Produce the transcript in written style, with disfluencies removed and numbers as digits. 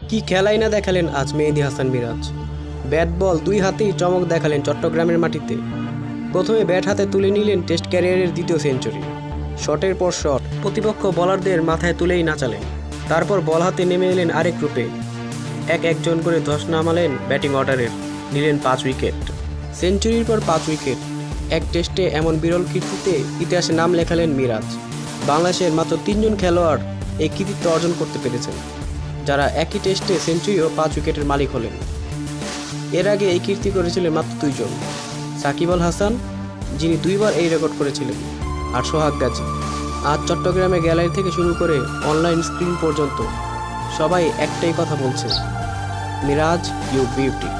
কি খেলাই না দেখালেন আজ মেহেদী হাসান মিরাজ। ব্যাট বল দুই হাতেই চমক দেখালেন চট্টগ্রামের মাটিতে। প্রথমে ব্যাট হাতে তুলে নিলেন টেস্ট ক্যারিয়ারের দ্বিতীয় সেঞ্চুরি। শটের পর শট প্রতিপক্ষ বোলারদের মাথায় তুলেই নাচালেন। তারপর বল হাতে নেমে এলেন আরেক রূপে। একজন করে ধস নামালেন ব্যাটিং অর্ডারের, নিলেন 5 উইকেট। সেঞ্চুরির পর 5 উইকেট, এক টেস্টে এমন বিরল কীর্তিতে ইতিহাসে নাম লেখালেন মিরাজ। বাংলাদেশের মাত্র 3জন খেলোয়াড় এই কৃতিত্ব অর্জন করতে পেরেছেন, যারা একই টেস্টে সেঞ্চুরি ও 5 উইকেটের মালিক হলেন। এর আগে এই কীর্তি করেছিলেন মাত্র 2 জন, সাকিব আল হাসান, যিনি 2বার এই রেকর্ড করেছিলেন, আর সোহাগ গাজী। আজ চট্টগ্রামে গ্যালারি থেকে শুরু করে অনলাইন স্ক্রিন পর্যন্ত সবাই একটাই কথা বলছে, মিরাজ ইউ বিউটি।